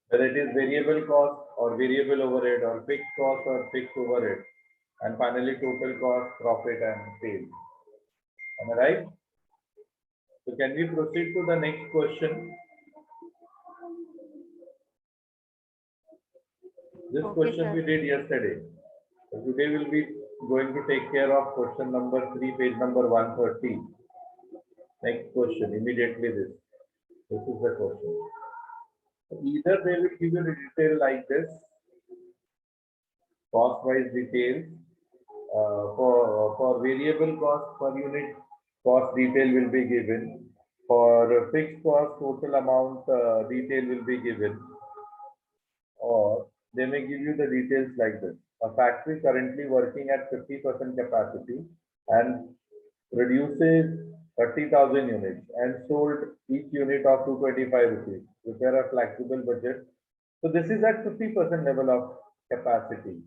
whether it is variable cost or variable overhead or fixed cost or fixed overhead, and finally total cost, profit and sales. Am I right? So can we proceed to the next question? This Okay, question sir. we did yesterday. So today we'll be going to take care of question number 3, page number 130. Next question, immediately this. This is the question. Either they will give you the detail like this, cost-wise details. For variable cost per unit, cost detail will be given. For fixed cost, total amount detail will be given. Or they may give you the details like this. A factory currently working at 50% capacity and produces 30,000 units and sold each unit of 225 rupees. Prepare a flexible budget. So this is at 50% level of capacity.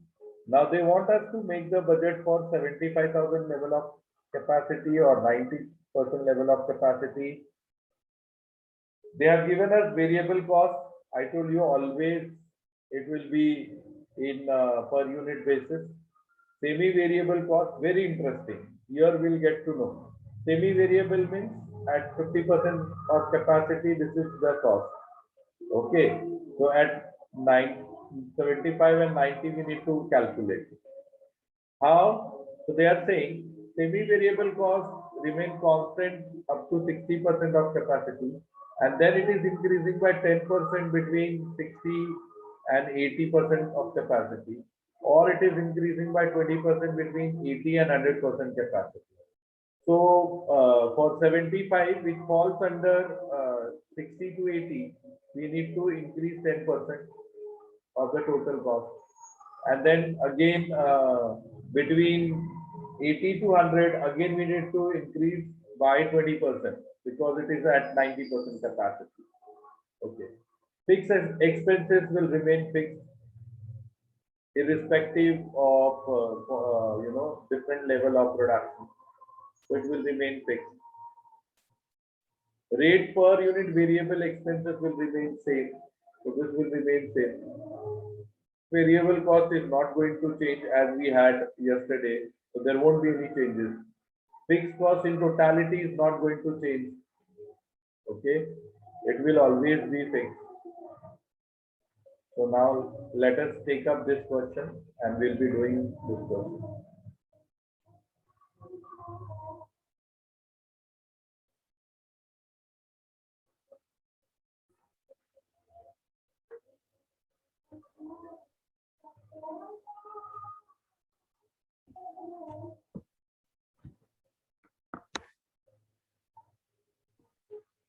Now they want us to make the budget for 75,000 level of capacity or 90% level of capacity. They have given us variable cost. I told you always it will be in per unit basis. Semi-variable cost, very interesting. Here we'll get to know. Semi-variable means at 50% of capacity, this is the cost. Okay. So at 75 and 90, we need to calculate. How? So they are saying semi-variable cost remain constant up to 60% of capacity, and then it is increasing by 10% between 60 and 80% of capacity, or it is increasing by 20% between 80 and 100% capacity. So for 75, which falls under 60 to 80, we need to increase 10% of the total cost. And then again, between 80 to 100, again we need to increase by 20% because it is at 90% capacity. Okay. Fixed expenses will remain fixed irrespective of different level of production. So it will remain fixed. Rate per unit variable expenses will remain same. So this will remain same. Variable cost is not going to change as we had yesterday. So there won't be any changes. Fixed cost in totality is not going to change. Okay. It will always be fixed. So now let us take up this question and we'll be doing this question.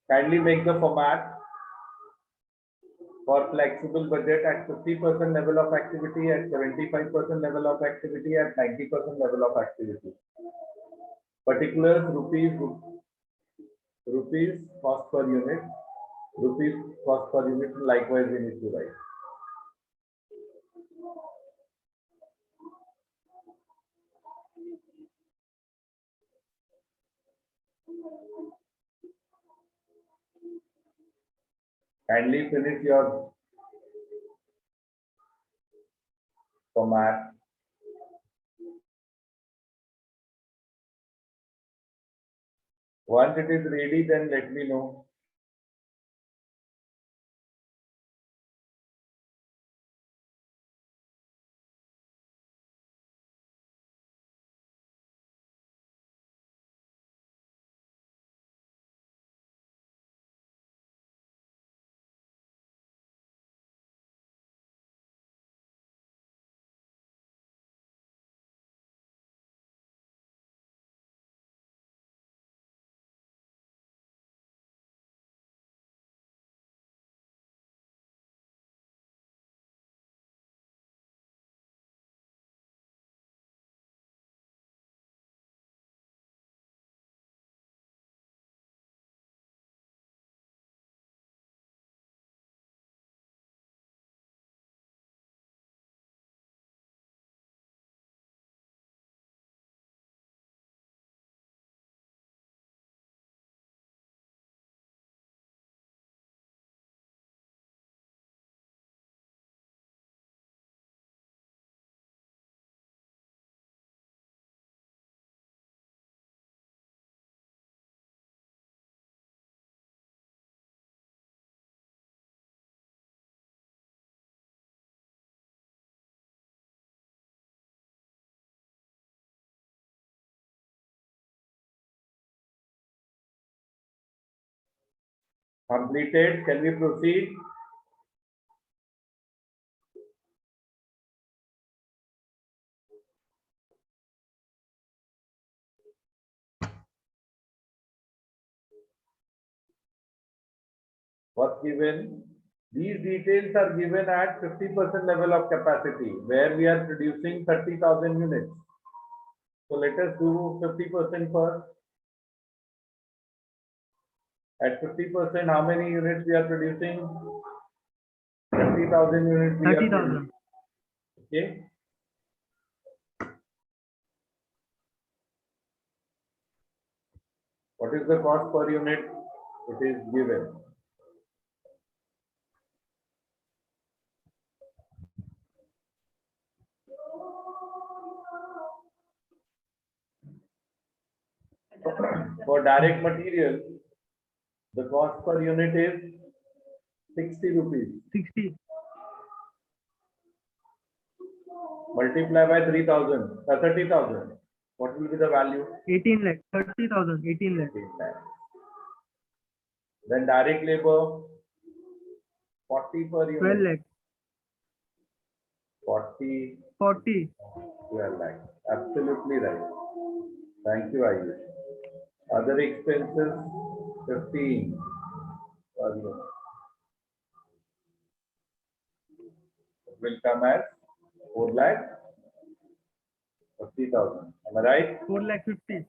Kindly make the format for flexible budget at 50% level of activity, at 75% level of activity, at 90% level of activity. Particulars rupees cost per unit, rupees cost per unit, likewise we need to write. Kindly finish your format. Once it is ready, then let me know. Completed. Can we proceed? What's given? These details are given at 50% level of capacity, where we are producing 30,000 units. So let us do 50% first. At 50%, how many units we are producing? 30,000 units. 30,000. Okay. What is the cost per unit? It is given. For direct material, the cost per unit is 60 rupees. 60. Multiply by 3,000, 30,000. What will be the value? 18 lakh. 30,000. 18 lakh. 18 lakh. Then direct labor, 40 per unit. 12 lakh. 40, 40. 12 lakh. Absolutely right. Thank you, Ayush. Other expenses, 15 per unit. It will come as 4 lakh 50,000. Am I right? 4 lakh 50. Okay.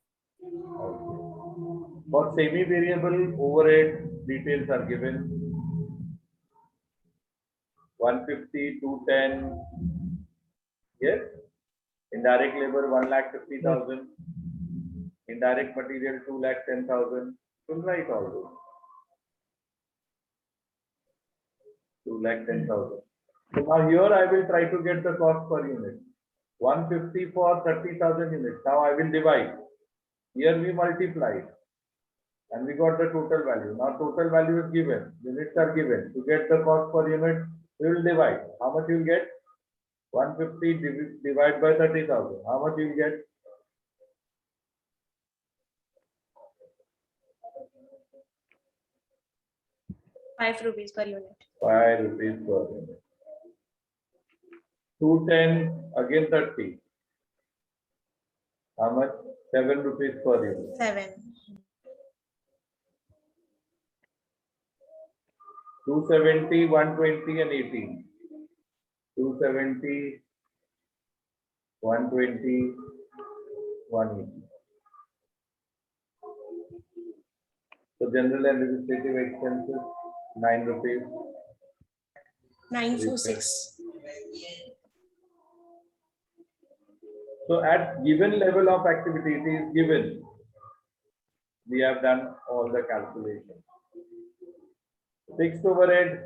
For semi-variable overhead, details are given. 150, 210. Yes. Indirect labor 1,50,000. Indirect material 2,10,000. You'll write all those. 2,10,000. So now here I will try to get the cost per unit. 150 for 30,000 units. Now I will divide. Here we multiplied and we got the total value. Now total value is given. Units are given. To get the cost per unit, we will divide. How much you will get? 150 divided by 30,000. How much you will get? 5 rupees per unit. 5 rupees per unit. 210 again 30. How much? 7 rupees per unit. 7. 270, 120 and 18. 270, 120, 180. So general and administrative expenses, 9 rupees. 946. So at given level of activity, it is given. We have done all the calculations. Fixed overhead,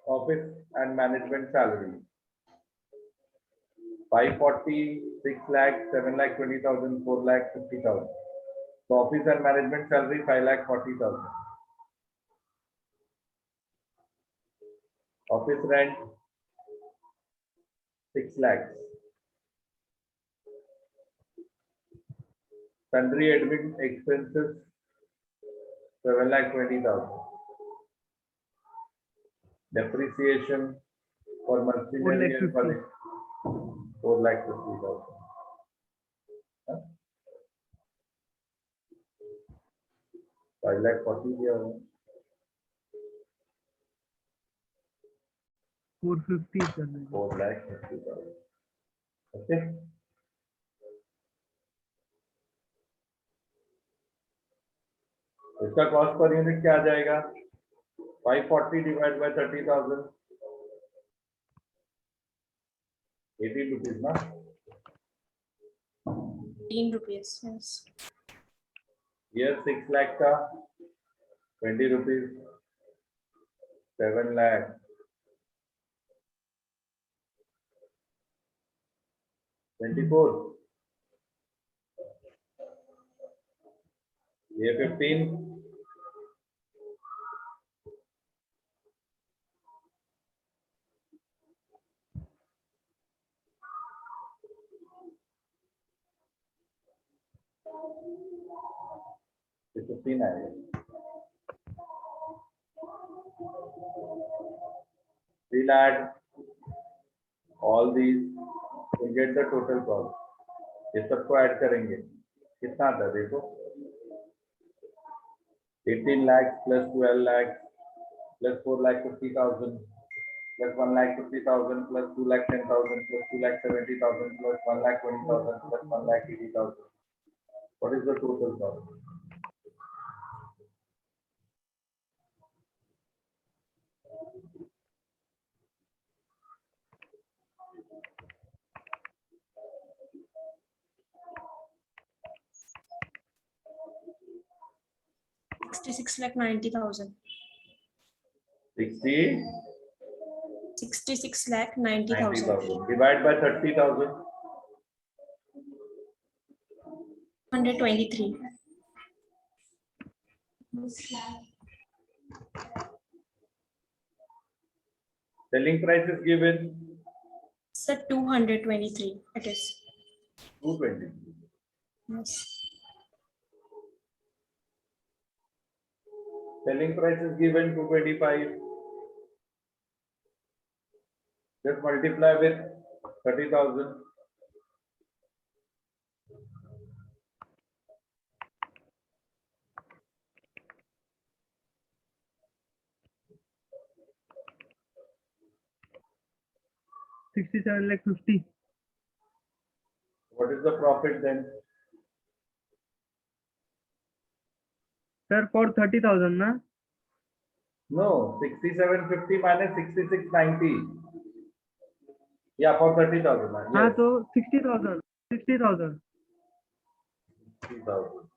office and management salary. 540, 6 lakh, 7 lakh 20,000, 4 lakh 50,000. So office and management salary 5 lakh 40,000. Office rent 6 lakhs. Sundry admin expenses 7 lakh 20,000. Depreciation for machinery and furniture 4 lakh 50,000. 5 lakh 40 दिया हुआ 450 कर देंगे. 4 lakh 50,000. Okay. इसका cost per unit क्या आ जाएगा? 540 divide by 30,000. 18 rupees ना? 18 rupees. Yes. Here 6 lakh का 20 rupees. 7 lakh. $24. ये 15. ये 15 आएगा. we'll add all these to get the total cost. ये सबको ऐड करेंगे कितना आता है देखो 18 lakh plus 12 lakh plus 4,50,000 plus 1,50,000 plus 2,10,000 plus 2,70,000 plus 1,20,000 plus 1,80,000. What is the total cost? $66 lakh 90,000. 60, 66 lakh 90,000. 90,000. Divide by 30,000. 123. Selling price is given Sir, 223. It is. 220. Yes. Selling price is given 225. Just multiply with 30,000. $67 lakh 50. What is the profit then? Sir, for 30,000, na? No, 6750 minus 6690. Yeah, for 30,000. हाँ Yes. तो 60,000. 60,000. 60,000.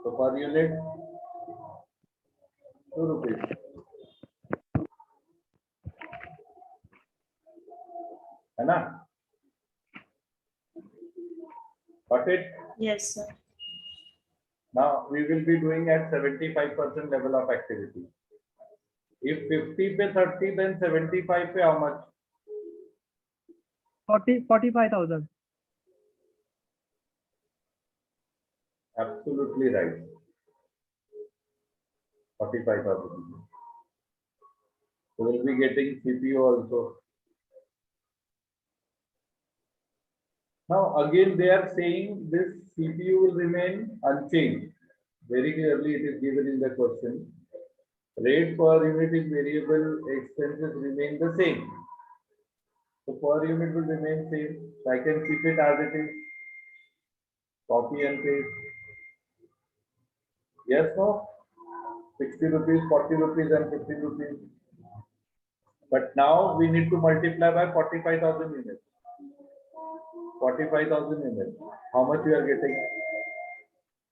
So per unit, 2 rupees. है ना? Got it? Yes, sir. Now we will be doing at 75% level of activity. If 50 पे 30, then 75 पे how much? 45,000. Absolutely right. 45,000. So we'll be getting CPU also. Now again they are saying this CPU will remain unchanged. Very clearly it is given in the question. Rate per unit is variable, expenses remain the same. So per unit will remain same. So I can keep it as it is. Copy and paste. Yes, no? 60 rupees, 40 rupees and 50 rupees. But now we need to multiply by 45,000 units. 45,000 units. How much we are getting?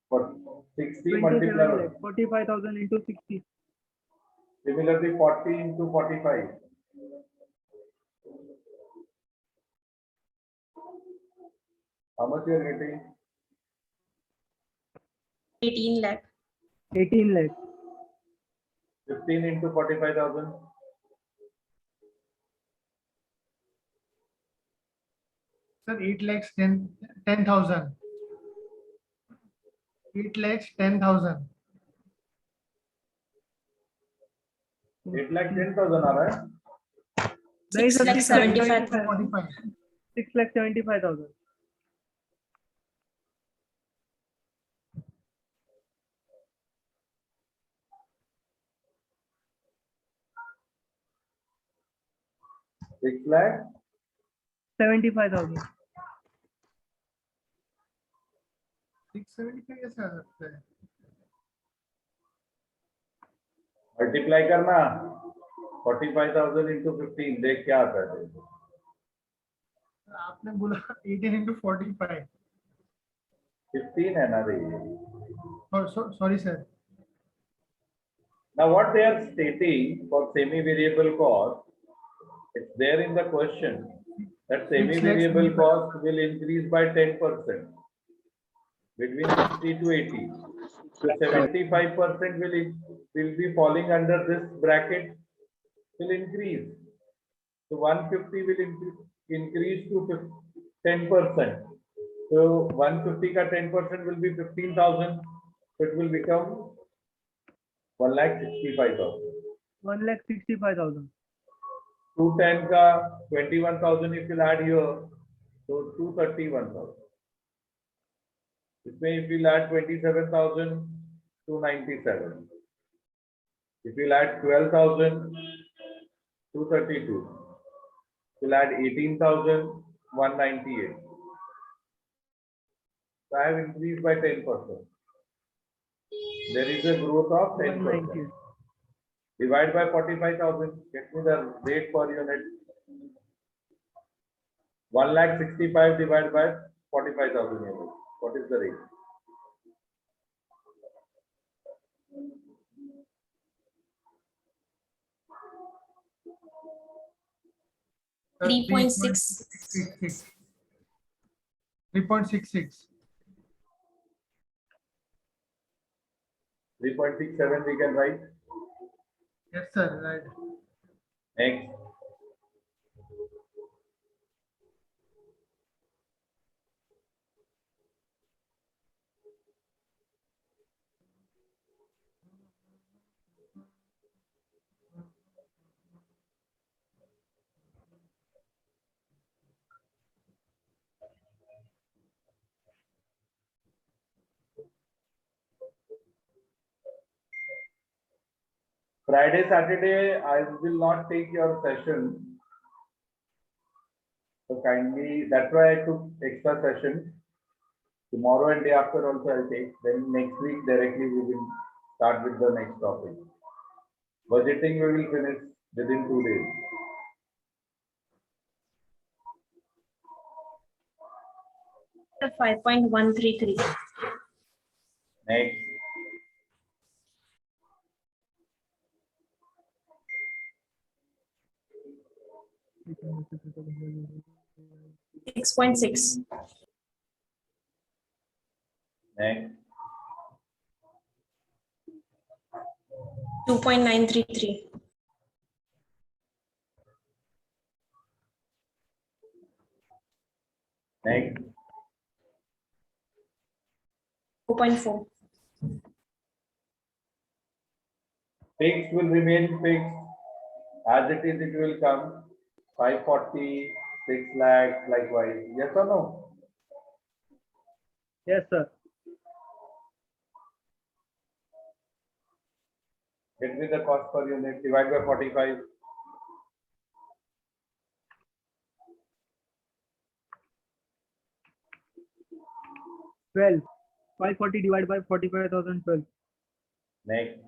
For 60 multiply. 27 lakh. 45,000 into 60. Similarly, 40 into 45. How much you are getting? 18 lakh. 18 lakh. 15 into 45,000. Sir, 8 lakhs 10,000. 8 lakhs 10,000. 8 lakh 10,000 आ रहा है. नहीं 6 sir, lakh 75,000. 45. 6,75,000. Six lakh 75,000. 675 कैसे आ सकता है? Multiply करना 45,000 into 15 देख क्या आता है. आपने बोला 18 into 45. 15 है ना रे. Oh, sorry sir. Now what they are stating for semi-variable cost, it's there in the question that semi-variable cost will increase by 10% between 60 to 80. So 75% will be falling under this bracket, will increase. So 150 will increase to 10%. So 150 ka 10% will be 15,000. So it will become 1,65,000. 1,65,000. 210 ka 21,000 if you'll add here, so 231,000. It may if you'll add 27,000, 297. If you'll add 12,000, 232. If you'll add 18,000, 198. So I have increased by 10%. There is a growth of 10%. 198. Divide by 45,000, get me the rate per unit. 1,65,000 divided by 45,000 units. What is the rate? Sir, 3.6. 3.66. 3.67 we can write. Yes, sir. Right. Next. Friday, Saturday, I will not take your session. So kindly, that's why I took extra session. Tomorrow and day after also I'll take. Then next week directly we will start with the next topic. Budgeting we will finish within 2 days. Sir, 5.133. Next. Sir, 6.6. Next. 2.933. Next. 4.4. Fixed will remain fixed. As it is, it will come. 540, 6 lakhs, likewise. Yes or no? Yes, sir. Get me the cost per unit, divide by 45. Twelve. 540 divided by 45,012. Next.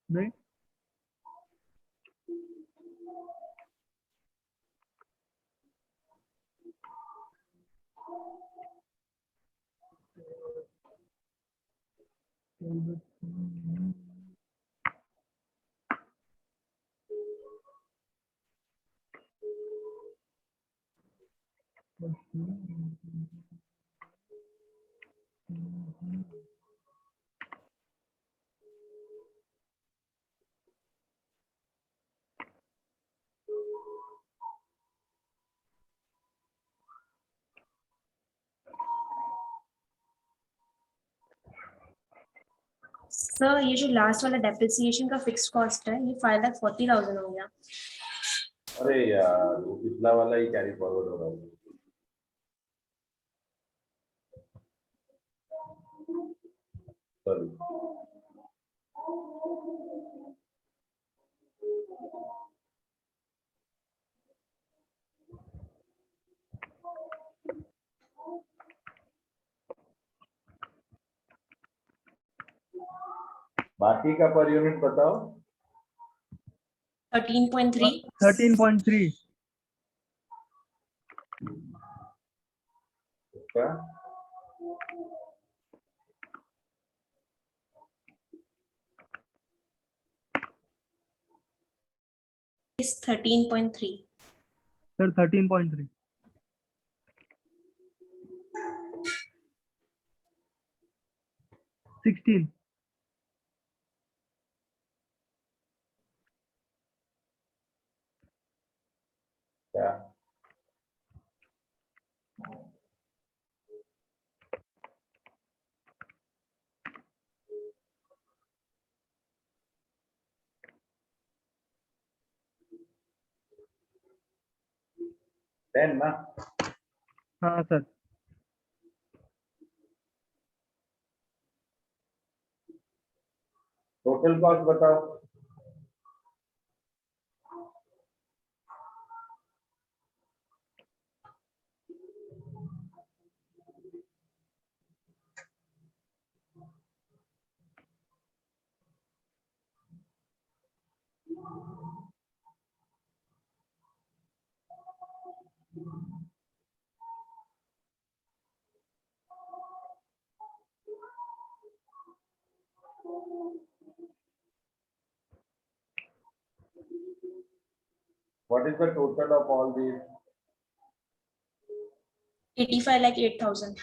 Right? Sir ये जो last वाला depreciation का fixed cost है ये 5,40,000 हो गया. अरे यार वो पिछला वाला ही कैरी फॉरवर्ड हो रहा है. सॉरी. बाकी का पर यूनिट बताओ. 13.3. 13.3. इसका is 13.3. Sir, 13.3. 16. क्या? 10 ना? हाँ सर। टोटल कॉस्ट बताओ। What is the total of all these? 85 lakh 8,000.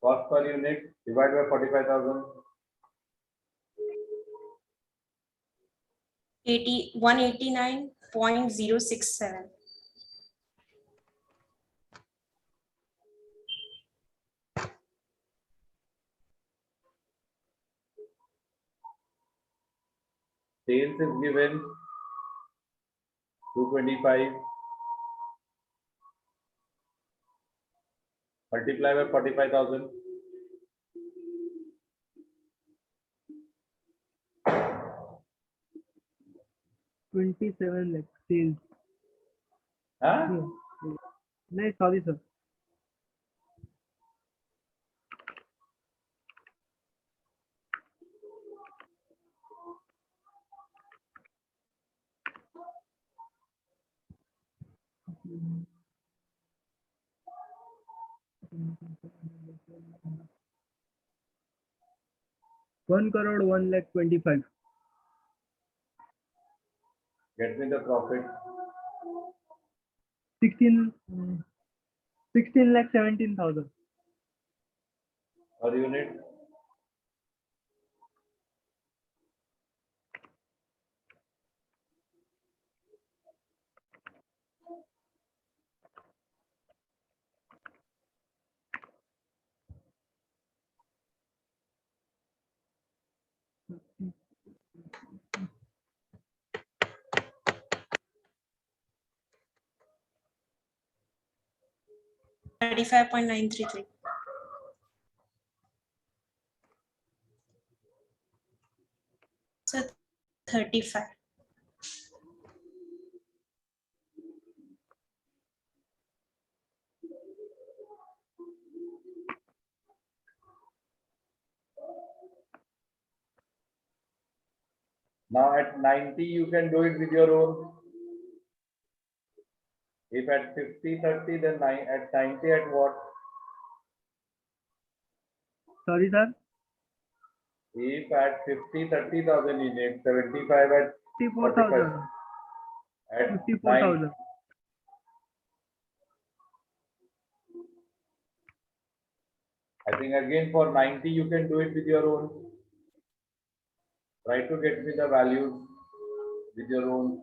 Cost per unit divided by 45,000. 189.067. Sales is given 225 multiply by 45,000. $27 lakh sales. Huh? नहीं sorry sir. $1,01,25,000. Get me the profit. 16,17,000. Per unit. $35.933. So 35. Now at 90 you can do it with your own. If at 50, 30, then at 90 at what? Sorry sir. If at 50, 30,000 units, 75 at 54,000. at 54,000. I think again for 90 you can do it with your own. Try to get me the values with your own.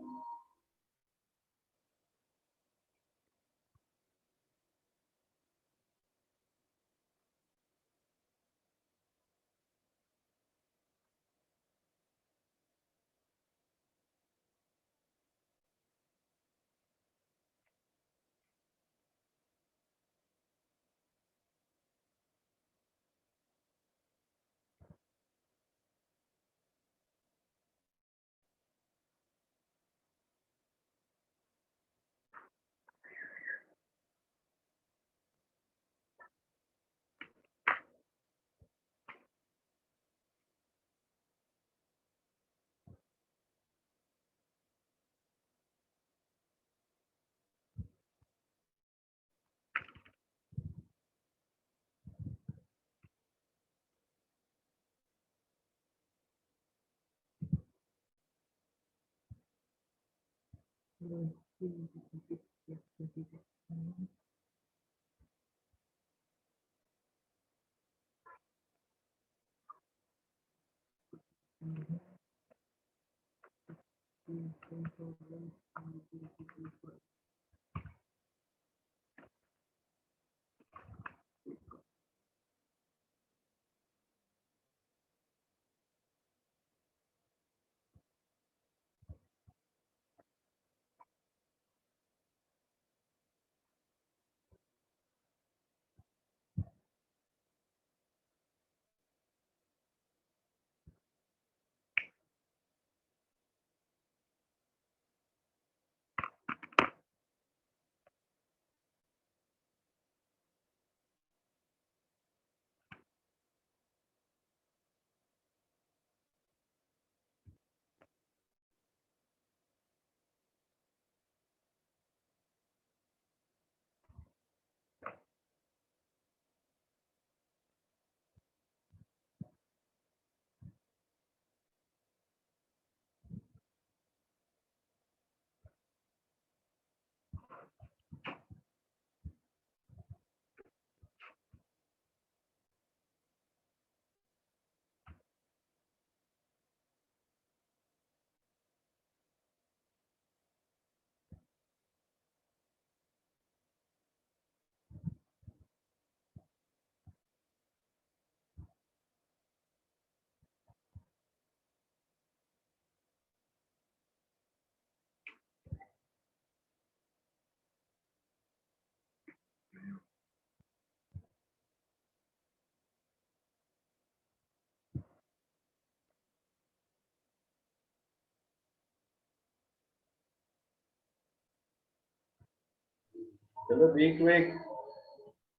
Chalo, be quick.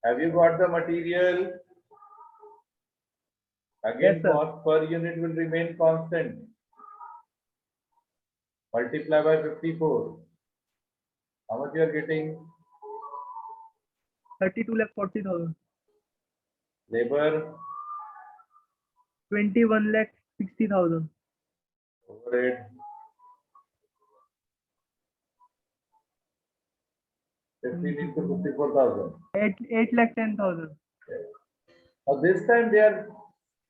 Have you got the material? Again, Yes, sir. cost per unit will remain constant. Multiply by 54. How much you are getting? 32,40,000. Labor, 21,60,000. overhead, 15 into 54,000. 8,10,000. Now this time they are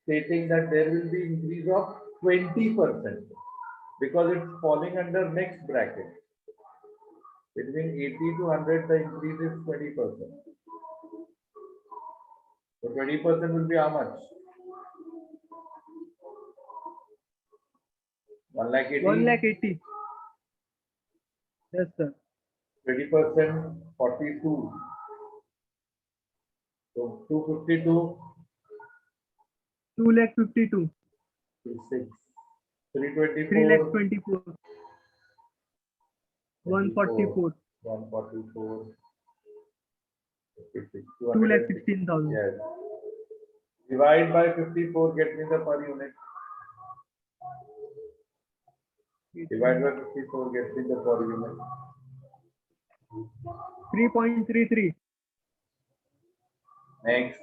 stating that there will be increase of 20% because it's falling under next bracket. Between 80 to 100, the increase is 20%. So 20% will be how much? 1,80,000. 1,80,000. Yes, sir. 20%, 42. So 252, 2,52,000. 6, 324, 3,24,000. 144. 144, 56, 2,16,000. Yes. Divide by 54, get me the per unit. Divide by 54, get me the per unit. 3.33. Next.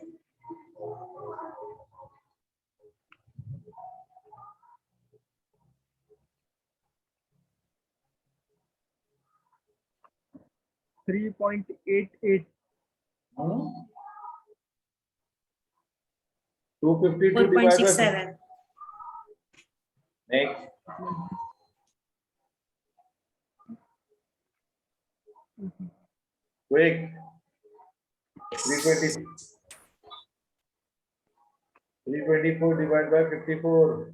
Three 3.88. 252 4.67. divided by next. Quick. 320. 324 divided by 54.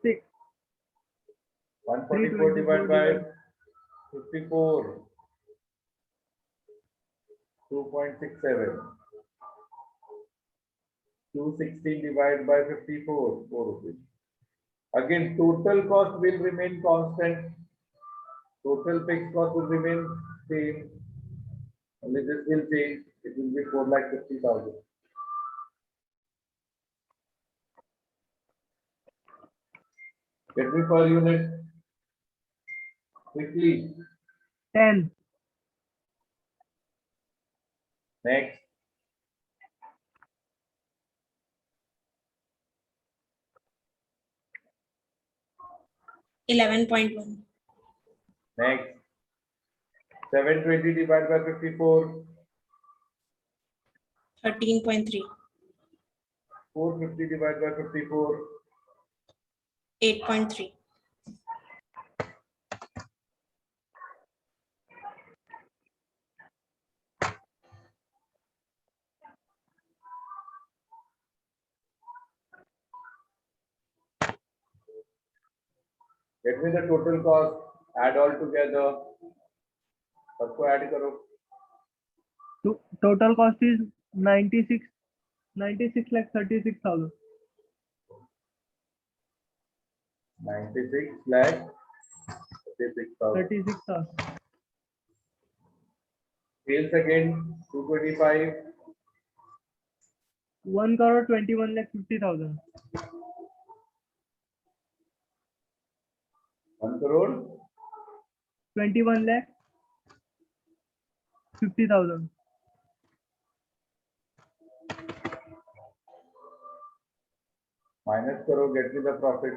6. 144 divided by 54. 2.67. 216 divided by 54. 4 rupees. Again, total cost will remain constant. Total fixed cost will remain same. Only this will change. It will be 4,50,000. Get me per unit. Quickly. 10. Next. $11.1. Next. 720 divided by 54. 13.3. 450 divided by 54. 8.3. Get me the total cost. Add all together. सबको add करो. Total cost is 96,36,36,000. 96 lakh 36,000. 36,000. Sales again 225. 1,21,50,000. 1 crore. 21,50,000. Minus करो. Get me the profit.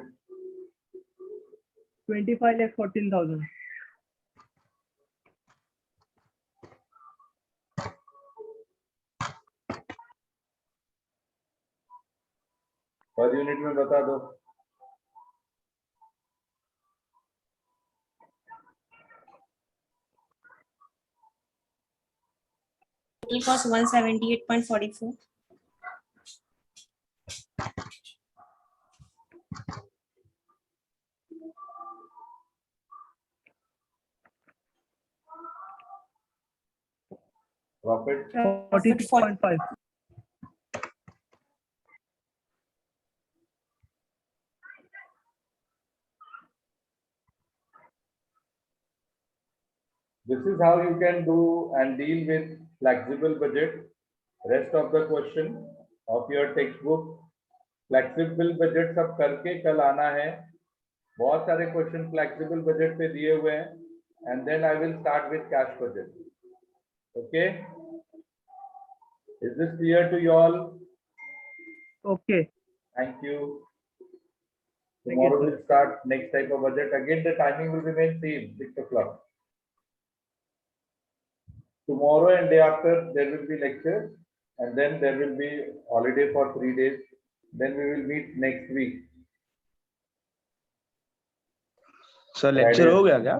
25,14,000. Per unit में बता दो. Total cost 178.44. Profit 46.5. This is how you can do and deal with flexible budget. Rest of the question of your textbook, flexible budget सब करके कल आना है. बहुत सारे क्वेश्चन फ्लेक्सिबल बजट पे दिए हुए हैं, and then I will start with cash budget. Okay? Is this clear to you all? Okay. Thank you. Thank you, Tomorrow sir. we'll start next type of budget. Again, the timing will remain same, 6 o'clock. Tomorrow and day after there will be lectures, and then there will be holiday for 3 days. Then we will meet next week. Sir lecture Friday. हो गया क्या?